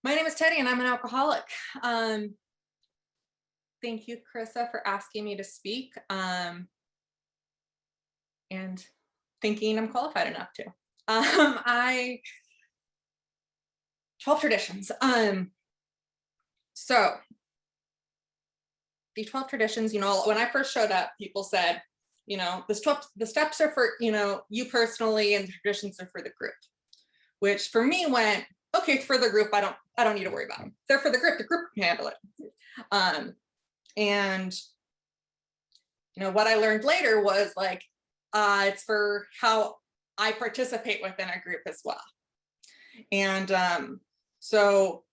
My name is Teddy and I'm an alcoholic. Um, Thank you, Carissa, for asking me to speak and thinking I'm qualified enough to. I 12 traditions. So the 12 traditions, when I first showed up, people said, the steps are for, you personally, and the traditions are for the group, which for me went, okay, it's for the group. I don't need to worry about them. They're for the group can handle it. And what I learned later was like, it's for how I participate within a group as well. And so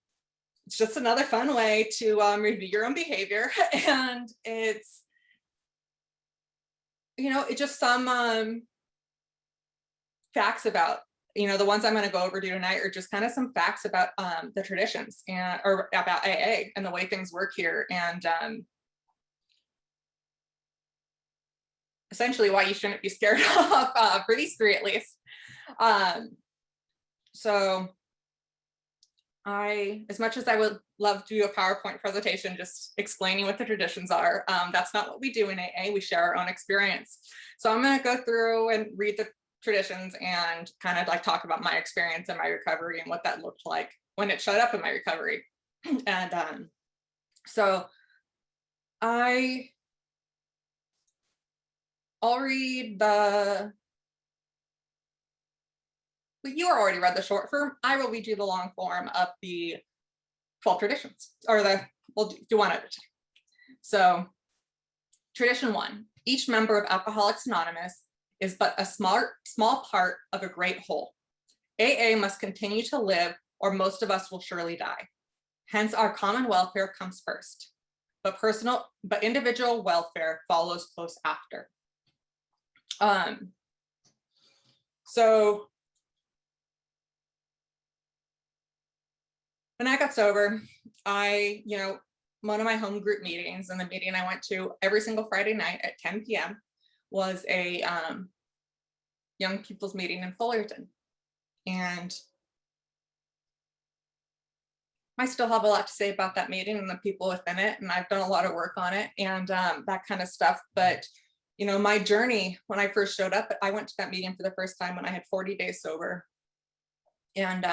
it's just another fun way to review your own behavior. And it's just some facts about, the ones I'm going to go over to tonight are just kind of some facts about the traditions or about AA and the way things work here. And essentially why you shouldn't be scared off for these three at least. So as much as I would love to do a PowerPoint presentation just explaining what the traditions are, that's not what we do in AA. We share our own experience. So I'm going to go through and read the traditions and kind of like talk about my experience and my recovery and what that looked like when it showed up in my recovery. And so I'll read you already read the short form. I will read you the long form of the 12 traditions, or we'll do one at a time. So tradition 1, each member of Alcoholics Anonymous is but a small part of a great whole. AA must continue to live or most of us will surely die. Hence our common welfare comes first, but individual welfare follows close after. So when I got sober, one of my home group meetings, and the meeting I went to every single Friday night at 10 p.m. was a young people's meeting in Fullerton. And I still have a lot to say about that meeting and the people within it. And I've done a lot of work on it and that kind of stuff. But, my journey, when I first showed up, I went to that meeting for the first time when I had 40 days sober. And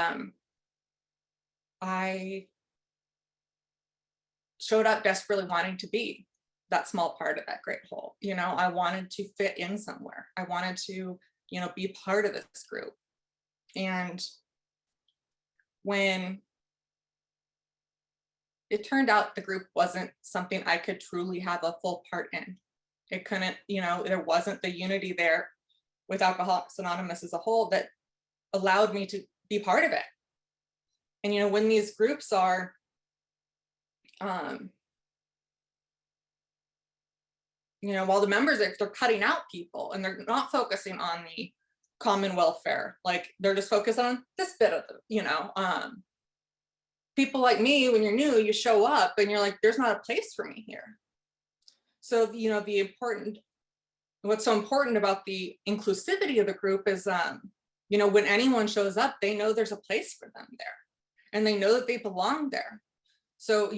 I showed up desperately wanting to be that small part of that great whole. I wanted to fit in somewhere. I wanted to, be part of this group. And when it turned out the group wasn't something I could truly have a full part in, it couldn't, there wasn't the unity there with Alcoholics Anonymous as a whole that allowed me to be part of it. And, when these groups are, while the members, if they're cutting out people and they're not focusing on the common welfare, like they're just focused on this bit of the, people like me, when you're new, you show up and you're like, there's not a place for me here. So, what's so important about the inclusivity of the group is, when anyone shows up, they know there's a place for them there and they know that they belong there. So,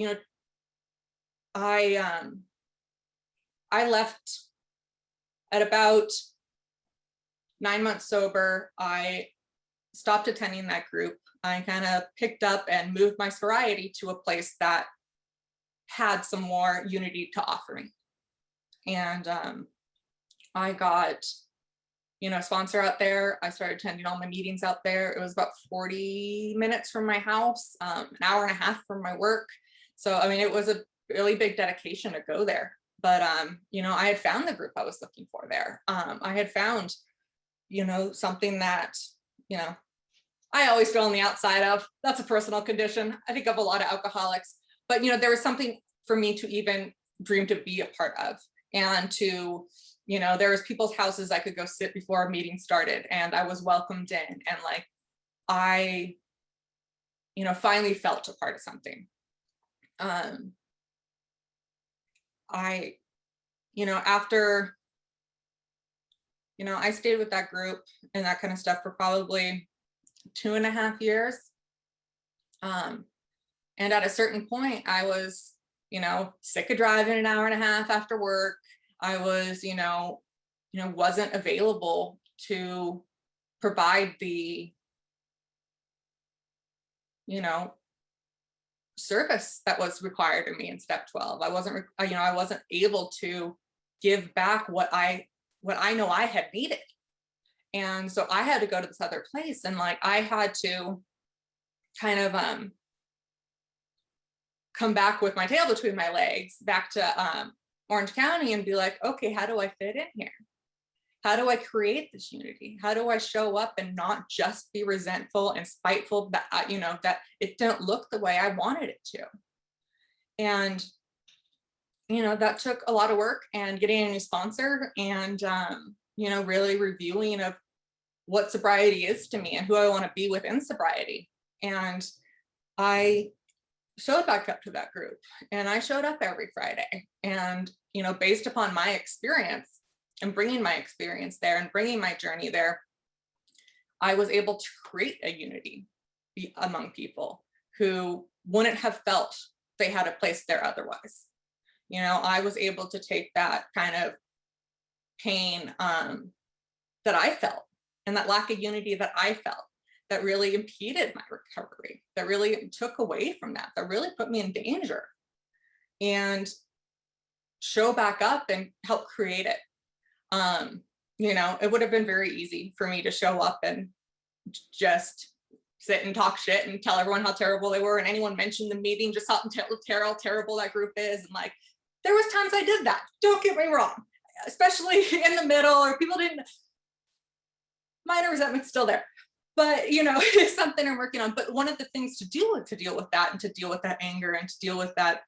I left at about 9 months sober. I stopped attending that group. I kind of picked up and moved my sobriety to a place that had some more unity to offer me. And I got, a sponsor out there. I started attending all my meetings out there. It was about 40 minutes from my house, an hour and a half from my work. So, it was a really big dedication to go there. But, I had found the group I was looking for there. I had found, something that, I always feel on the outside of. That's a personal condition. I think of a lot of alcoholics, but, there was something for me to even dream to be a part of, and to, there was people's houses I could go sit before a meeting started and I was welcomed in, and like, I, finally felt a part of something. After, I stayed with that group and that kind of stuff for probably 2.5 years. And at a certain point, I was, sick of driving an hour and a half after work. I was, wasn't available to provide the, service that was required of me in step 12. I wasn't able to give back what I know I had needed. And so I had to go to this other place, and like I had to kind of come back with my tail between my legs back to Orange County and be like, okay, how do I fit in here? How do I create this unity? How do I show up and not just be resentful and spiteful that, that it didn't look the way I wanted it to? And, that took a lot of work, and getting a new sponsor, and, really reviewing of what sobriety is to me and who I want to be within sobriety. And I showed back up to that group, and I showed up every Friday. And, based upon my experience and bringing my experience there and bringing my journey there, I was able to create a unity among people who wouldn't have felt they had a place there otherwise. I was able to take that kind of pain that I felt, and that lack of unity that I felt, that really impeded my recovery, that really took away from that really put me in danger, and show back up and help create it. It would have been very easy for me to show up and just sit and talk shit and tell everyone how terrible they were, and anyone mentioned the meeting, just how terrible that group is. And like, there was times I did that, don't get me wrong, especially in the middle, or people didn't, minor resentment's still there, but it's something I'm working on. But one of the things to deal with that, and to deal with that anger, and to deal with that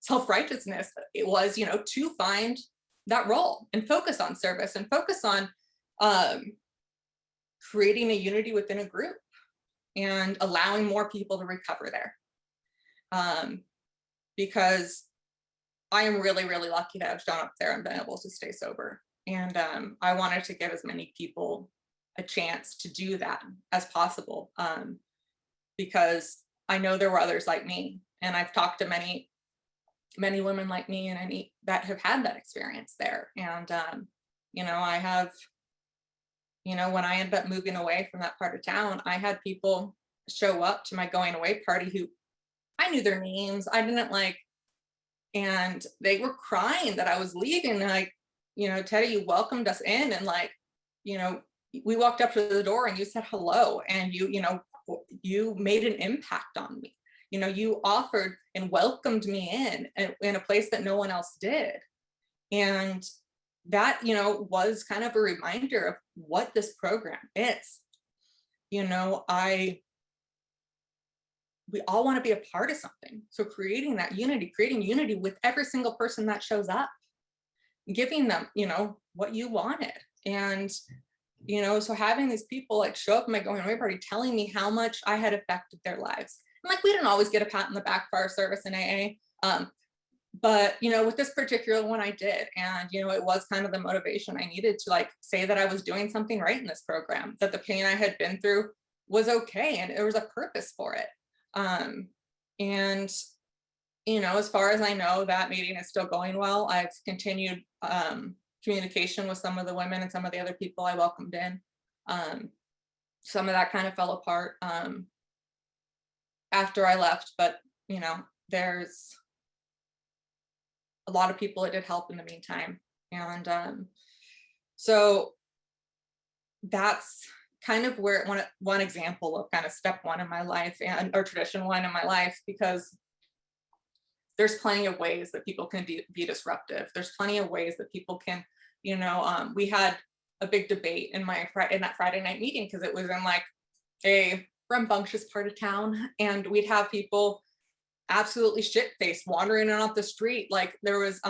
self-righteousness, it was, to find that role and focus on service and focus on creating a unity within a group and allowing more people to recover there. Because I am really, really lucky to have shown up there and been able to stay sober. And I wanted to give as many people a chance to do that as possible, because I know there were others like me, and I've talked to many women like me and that have had that experience there. And I have, when I ended up moving away from that part of town, I had people show up to my going away party who I knew their names, I didn't like, and they were crying that I was leaving. Like, Teddy, you welcomed us in, and like, we walked up to the door and you said hello, and you made an impact on me. You offered and welcomed me in a place that no one else did. And that, was kind of a reminder of what this program is. We all want to be a part of something. So creating unity with every single person that shows up, giving them, what you wanted. And, so having these people like show up at my going away party, telling me how much I had affected their lives. And like, we didn't always get a pat on the back for our service in AA. But, with this particular one, I did. And, it was kind of the motivation I needed to like say that I was doing something right in this program, that the pain I had been through was okay, and there was a purpose for it. And, as far as I know, that meeting is still going well. I've continued communication with some of the women and some of the other people I welcomed in. Some of that kind of fell apart after I left, but, there's a lot of people it did help in the meantime. And so that's kind of where one example of kind of step one in my life, or tradition one in my life, because there's plenty of ways that people can be disruptive. There's plenty of ways that people can, we had a big debate in that Friday night meeting, because it was in like a rambunctious part of town, and we'd have people absolutely shit-faced wandering off the street. Like, there was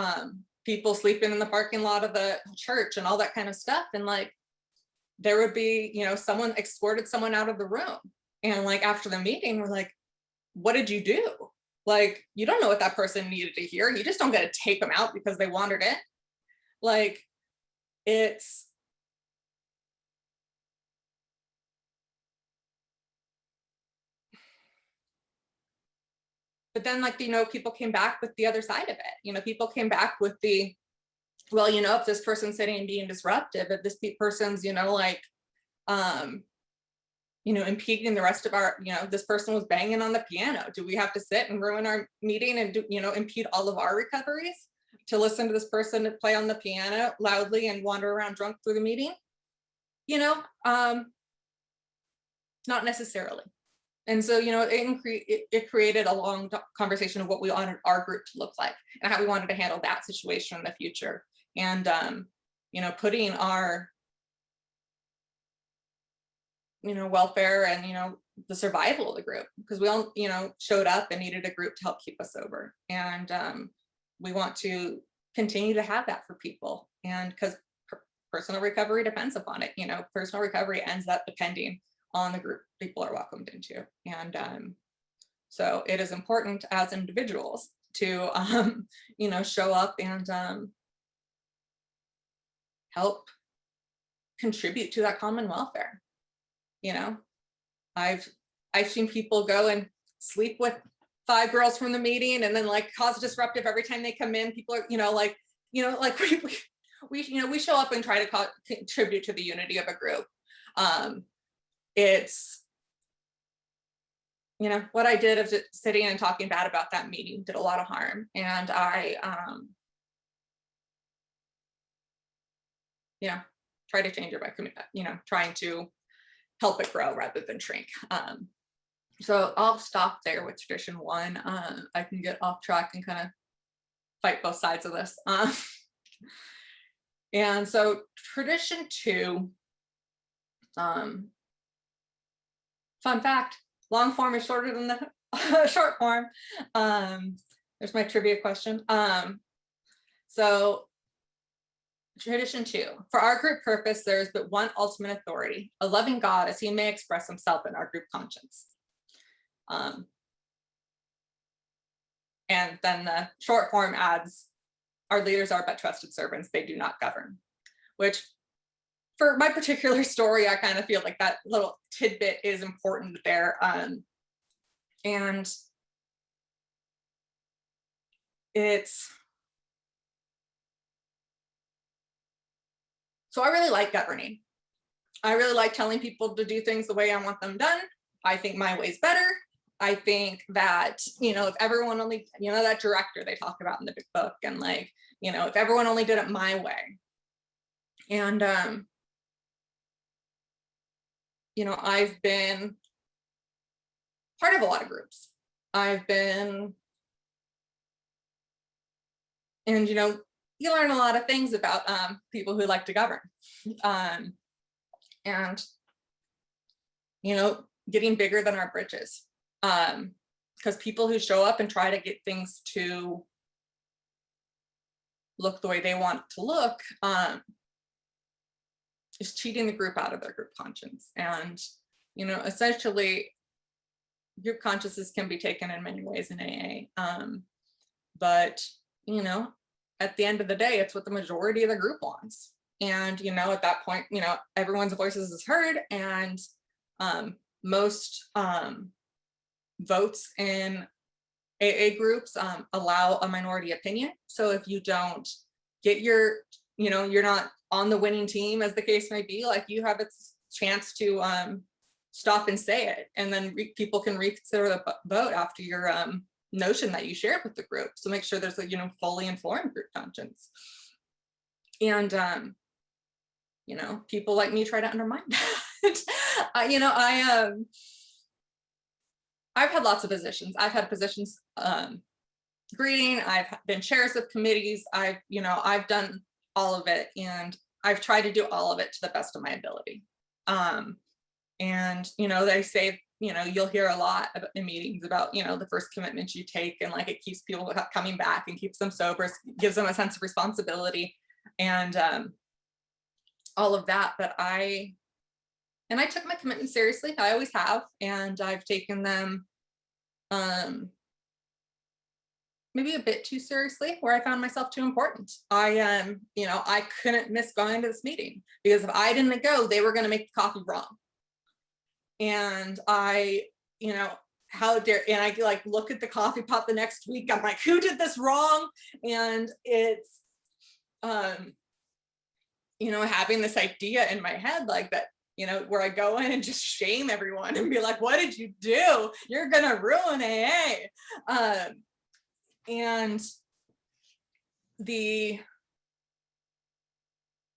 people sleeping in the parking lot of the church and all that kind of stuff. And like, there would be, someone escorted someone out of the room. And like, after the meeting, we're like, what did you do? Like, you don't know what that person needed to hear. You just don't get to take them out because they wandered in. Like, it's, but then like, people came back with the other side of it. People came back with the, well, if this person's sitting and being disruptive, if this person's, impeding the rest of our, this person was banging on the piano. Do we have to sit and ruin our meeting and impede all of our recoveries to listen to this person play on the piano loudly and wander around drunk through the meeting? Not necessarily. And so, it created a long conversation of what we wanted our group to look like and how we wanted to handle that situation in the future. And, putting our, welfare and, the survival of the group, because we all, showed up and needed a group to help keep us sober. And we want to continue to have that for people. And because personal recovery depends upon it, personal recovery ends up depending on the group people are welcomed into. And so it is important as individuals to, show up and help contribute to that common welfare. I've seen people go and sleep with 5 girls from the meeting and then like cause disruptive every time they come in. People are, we show up and try to contribute to the unity of a group. It's, what I did of just sitting and talking bad about that meeting did a lot of harm. And I, try to change it by, trying to help it grow rather than shrink. So I'll stop there with tradition 1. I can get off track and kind of fight both sides of this. And so tradition 2, fun fact, long form is shorter than the short form. There's my trivia question. So tradition 2, for our group purpose, there is but one ultimate authority, a loving God as he may express himself in our group conscience. And then the short form adds, our leaders are but trusted servants, they do not govern, which for my particular story, I kind of feel like that little tidbit is important there. And it's, so I really like governing. I really like telling people to do things the way I want them done. I think my way's better. I think that, if everyone only, that director they talk about in the big book, and like, if everyone only did it my way. And, I've been part of a lot of groups. I've been, and, you learn a lot of things about people who like to govern. And, getting bigger than our bridges. Because people who show up and try to get things to look the way they want to look is cheating the group out of their group conscience. And, essentially, group consciences can be taken in many ways in AA. But, at the end of the day, it's what the majority of the group wants. And, at that point, everyone's voices is heard, and most votes in AA groups allow a minority opinion. So if you don't get your, you're not on the winning team, as the case may be, like, you have a chance to stop and say it, and then people can reconsider the vote after your notion that you shared with the group. So make sure there's a fully informed group conscience. And people like me try to undermine that. I've had lots of positions. I've had positions greeting, I've been chairs of committees, I've done all of it, and I've tried to do all of it to the best of my ability. And they say, you'll hear a lot in meetings about, the first commitment you take, and like it keeps people coming back and keeps them sober, gives them a sense of responsibility, and all of that. But I took my commitment seriously. I always have, and I've taken them maybe a bit too seriously, where I found myself too important. I couldn't miss going to this meeting, because if I didn't go, they were going to make the coffee wrong. And I, how dare, and I like look at the coffee pot the next week, I'm like, who did this wrong? And it's, you know, having this idea in my head like that, you know, where I go in and just shame everyone and be like, what did you do? You're gonna ruin AA. And the,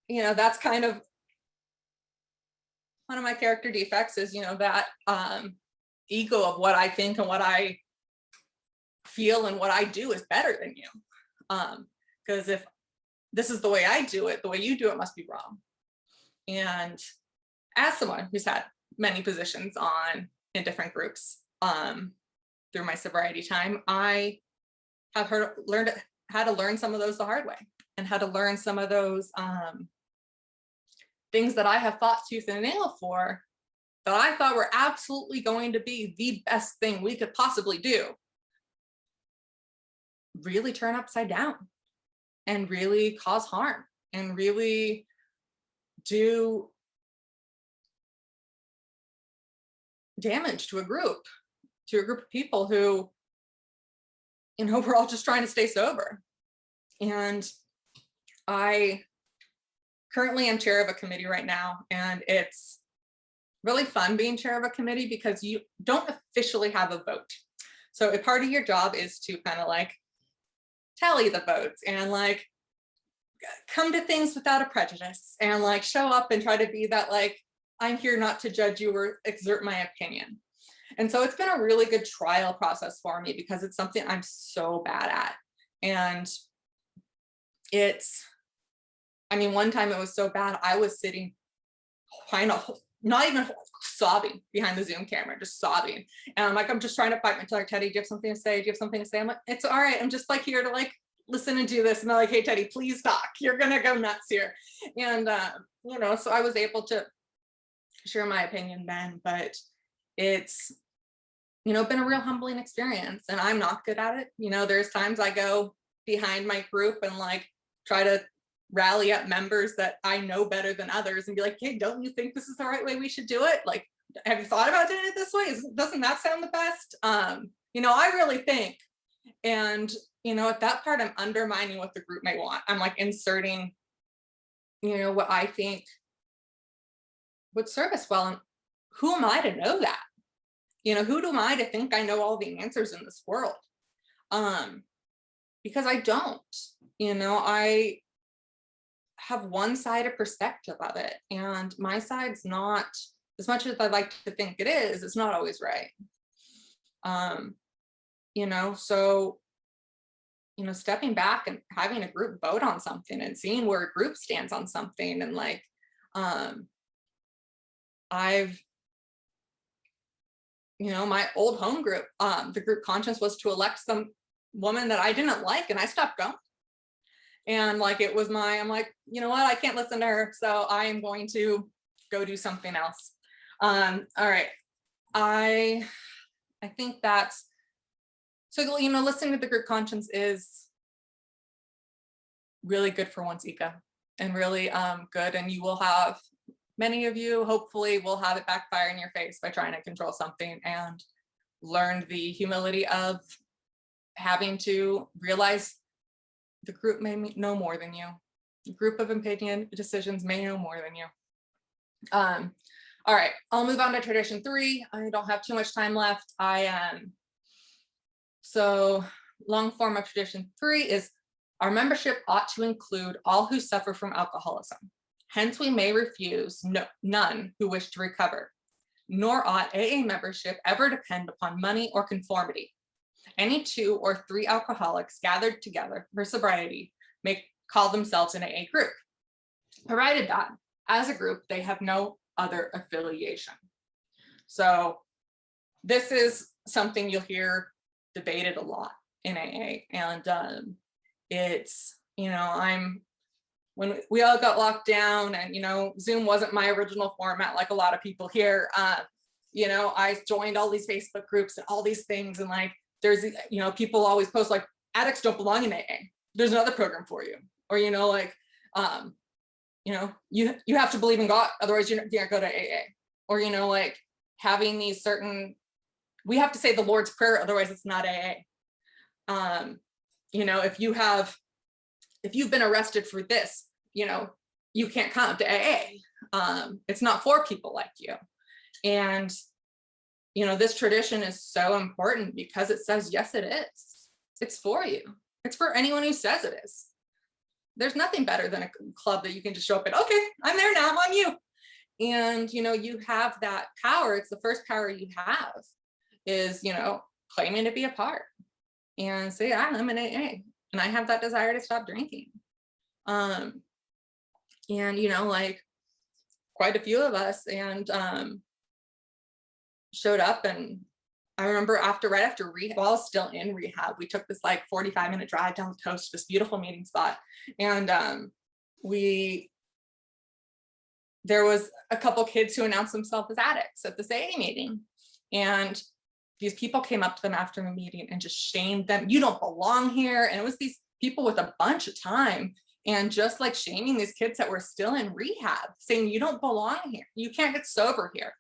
you know, that's kind of one of my character defects is, you know, that ego of what I think and what I feel and what I do is better than you. Because if this is the way I do it, the way you do it must be wrong. And as someone who's had many positions on in different groups through my sobriety time, I have learned how to learn some of those the hard way, and how to learn some of those things that I have fought tooth and nail for, that I thought were absolutely going to be the best thing we could possibly do, really turn upside down and really cause harm and really do damage to a group of people who, you know, we're all just trying to stay sober. And I currently am chair of a committee right now, and it's really fun being chair of a committee because you don't officially have a vote. So a part of your job is to kind of like tally the votes and like come to things without a prejudice and like show up and try to be that like, I'm here not to judge you or exert my opinion. And so it's been a really good trial process for me because it's something I'm so bad at. And it's, I mean, one time it was so bad, I was sitting kind of not even sobbing behind the Zoom camera, just sobbing. And I'm like, I'm just trying to fight my tongue. Teddy, do you have something to say? Do you have something to say? I'm like, it's all right. I'm just like here to like listen and do this. And they're like, hey, Teddy, please talk. You're going to go nuts here. And, you know, so I was able to share my opinion then, but it's, you know, been a real humbling experience, and I'm not good at it. You know, there's times I go behind my group and like try to rally up members that I know better than others and be like, hey, don't you think this is the right way we should do it? Like, have you thought about doing it this way? Doesn't that sound the best? You know, I really think, and, you know, at that part, I'm undermining what the group may want. I'm like inserting, you know, what I think would serve us well. And who am I to know that? You know, who am I to think I know all the answers in this world? Because I don't, you know, I have one-sided perspective of it, and my side's not, as much as I'd like to think it is, it's not always right. You know, so, you know, stepping back and having a group vote on something and seeing where a group stands on something, and like, I've, you know, my old home group, the group conscience was to elect some woman that I didn't like, and I stopped going. And like, it was I'm like, you know what, I can't listen to her, so I am going to go do something else. All right, I think that's, so, you know, listening to the group conscience is really good for one's ego, and really good, and you will have, many of you hopefully will have it backfire in your face by trying to control something, and learn the humility of having to realize the group may know more than you. The group of opinion decisions may know more than you. All right, I'll move on to tradition 3. I don't have too much time left. So long form of tradition 3 is, our membership ought to include all who suffer from alcoholism. Hence, we may refuse none who wish to recover, nor ought AA membership ever depend upon money or conformity. Any 2 or 3 alcoholics gathered together for sobriety may call themselves an AA group, provided that as a group they have no other affiliation. So this is something you'll hear debated a lot in AA, and it's, you know, when we all got locked down, and, you know, Zoom wasn't my original format like a lot of people here, you know, I joined all these Facebook groups and all these things, and like, there's, you know, people always post like, addicts don't belong in AA, there's another program for you, or, you know, like, you know, you have to believe in God, otherwise you can't go to AA, or, you know, like having these certain we have to say the Lord's Prayer, otherwise it's not AA. You know, if you've been arrested for this, you know, you can't come to AA. It's not for people like you. And, you know, this tradition is so important because it says, yes, it is. It's for you. It's for anyone who says it is. There's nothing better than a club that you can just show up at, okay, I'm there now, I'm you. And, you know, you have that power. It's the first power you have is, you know, claiming to be a part and say, I'm an AA and I have that desire to stop drinking. And, you know, like quite a few of us and showed up. And I remember right after rehab, while still in rehab, we took this like 45-minute drive down the coast, this beautiful meeting spot. And there was a couple kids who announced themselves as addicts at this AA meeting. And these people came up to them after the meeting and just shamed them. You don't belong here. And it was these people with a bunch of time and just like shaming these kids that were still in rehab, saying, you don't belong here. You can't get sober here.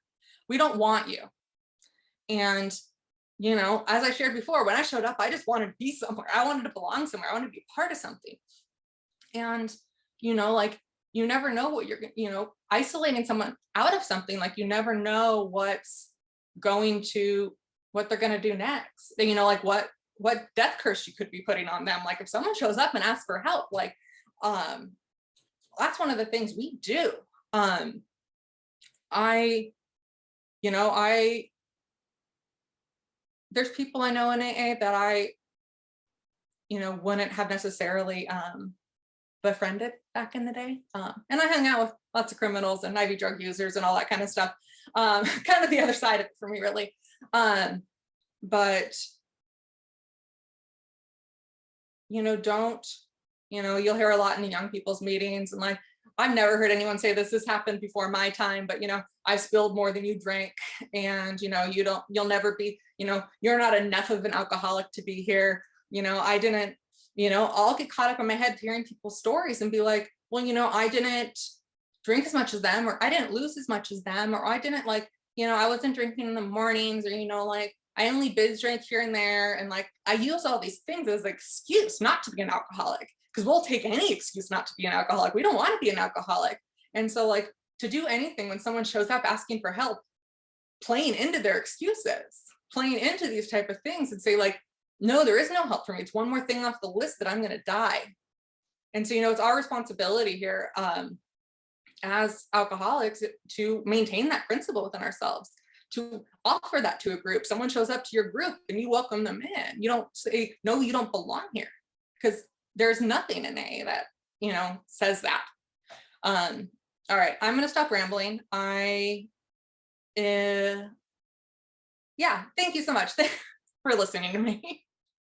We don't want you. And, you know, as I shared before, when I showed up, I just wanted to be somewhere. I wanted to belong somewhere. I wanted to be part of something. And, you know, like, you never know what you're, you know, isolating someone out of something, like you never know what they're going to do next. You know, like what death curse you could be putting on them. Like if someone shows up and asks for help, like, that's one of the things we do. There's people I know in AA that I, you know, wouldn't have necessarily, befriended back in the day. And I hung out with lots of criminals and IV drug users and all that kind of stuff. Kind of the other side of it for me, really. But, you know, you'll hear a lot in the young people's meetings and like, I've never heard anyone say this has happened before my time, but, you know, I spilled more than you drank and, you know, you'll never be, you know, you're not enough of an alcoholic to be here. You know, I didn't, you know, I'll get caught up in my head hearing people's stories and be like, well, you know, I didn't drink as much as them, or I didn't lose as much as them, or I didn't like, you know, I wasn't drinking in the mornings, or, you know, like I only binge drank here and there. And like, I use all these things as an excuse not to be an alcoholic, because we'll take any excuse not to be an alcoholic. We don't want to be an alcoholic. And so like to do anything when someone shows up asking for help, playing into their excuses, playing into these type of things and say like, no, there is no help for me. It's one more thing off the list that I'm going to die. And so, you know, it's our responsibility here as alcoholics to maintain that principle within ourselves, to offer that to a group. Someone shows up to your group and you welcome them in. You don't say, no, you don't belong here, because there's nothing in AA that, you know, says that. All right, I'm going to stop rambling. Yeah, thank you so much for listening to me.